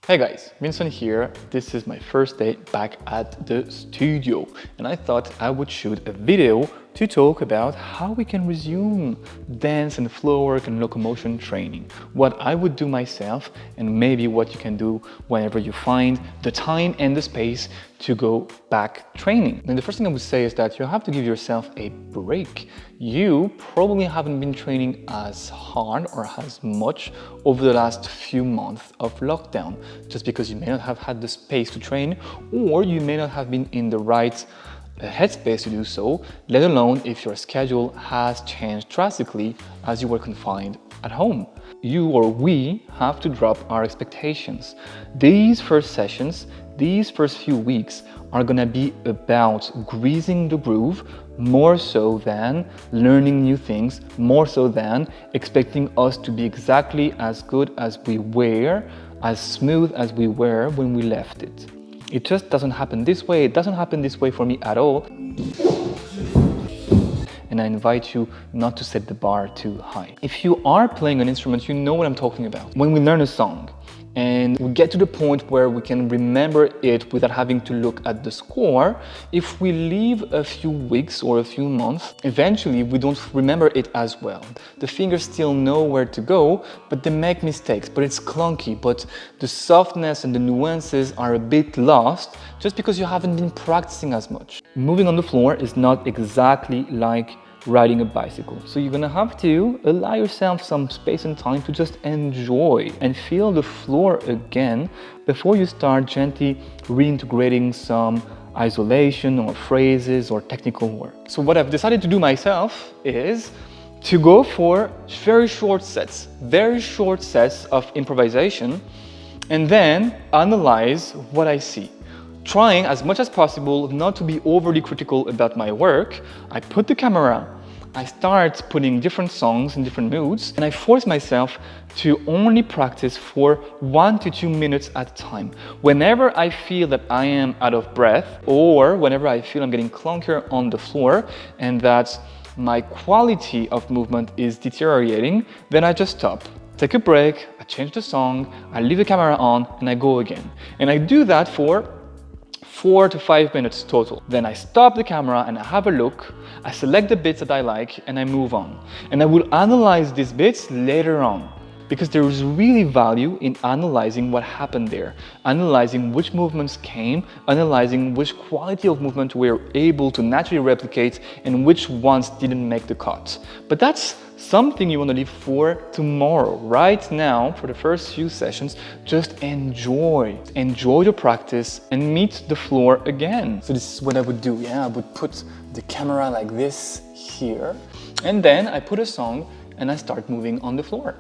Hey guys, Vincent here. This is my first day back at the studio and I thought I would shoot a video to talk about how we can resume dance and floor work and locomotion training, what I would do myself and maybe what you can do whenever you find the time and the space to go back training. And the first thing I would say is that you have to give yourself a break. You probably haven't been training as hard or as much over the last few months of lockdown, just because you may not have had the space to train or you may not have been in the right headspace to do so, let alone if your schedule has changed drastically as you were confined at home. You or we have to drop our expectations. These first sessions, these first few weeks are gonna be about greasing the groove more so than learning new things, more so than expecting us to be exactly as good as we were, as smooth as we were when we left it. It just doesn't happen this way. It doesn't happen this way for me at all. And I invite you not to set the bar too high. If you are playing an instrument, you know what I'm talking about. When we learn a song and we get to the point where we can remember it without having to look at the score, if we leave a few weeks or a few months, eventually we don't remember it as well. The fingers still know where to go, but they make mistakes, but it's clunky, but the softness and the nuances are a bit lost just because you haven't been practicing as much. Moving on the floor is not exactly like riding a bicycle. So you're gonna have to allow yourself some space and time to just enjoy and feel the floor again before you start gently reintegrating some isolation or phrases or technical work. So what I've decided to do myself is to go for very short sets of improvisation and then analyze what I see. Trying as much as possible not to be overly critical about my work. I put the camera, I start putting different songs in different moods, and I force myself to only practice for 1 to 2 minutes at a time. Whenever I feel that I am out of breath, or whenever I feel I'm getting clunkier on the floor and that my quality of movement is deteriorating, then I just stop. Take a break, I change the song, I leave the camera on, and I go again. And I do that for 4 to 5 minutes total. Then I stop the camera and I have a look, I select the bits that I like and I move on. And I will analyze these bits later on, because there is really value in analyzing what happened there, analyzing which movements came, analyzing which quality of movement we're able to naturally replicate and which ones didn't make the cut. But that's something you want to leave for tomorrow. Right now, for the first few sessions, just enjoy the practice and meet the floor again. So this is what I would do. I would put the camera like this here, and then I put a song and I start moving on the floor.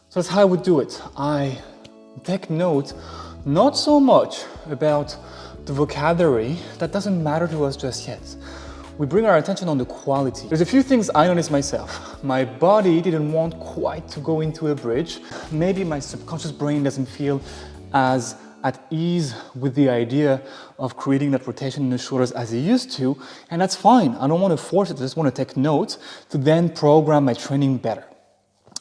So that's how I would do it. I take note not so much about the vocabulary, that doesn't matter to us just yet. We bring our attention on the quality. There's a few things I noticed myself. My body didn't want quite to go into a bridge. Maybe my subconscious brain doesn't feel as at ease with the idea of creating that rotation in the shoulders as it used to, and that's fine. I don't want to force it, I just want to take note to then program my training better.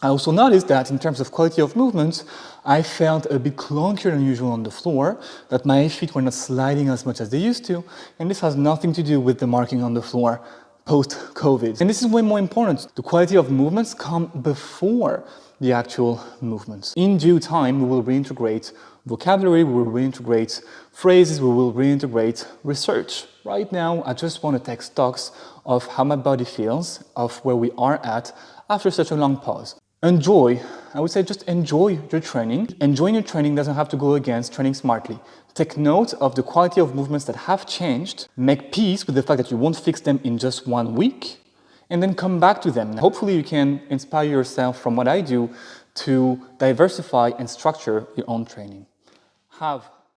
I also noticed that in terms of quality of movement, I felt a bit clunkier than usual on the floor, that my feet were not sliding as much as they used to, and this has nothing to do with the marking on the floor post-COVID. And this is way more important. The quality of movements come before the actual movements. In due time, we will reintegrate vocabulary, we will reintegrate phrases, we will reintegrate research. Right now, I just want to take stocks of how my body feels, of where we are at after such a long pause. Enjoy, I would say just enjoy your training. Enjoying your training doesn't have to go against training smartly. Take note of the quality of movements that have changed, make peace with the fact that you won't fix them in just 1 week, and then come back to them. Hopefully you can inspire yourself from what I do to diversify and structure your own training. Have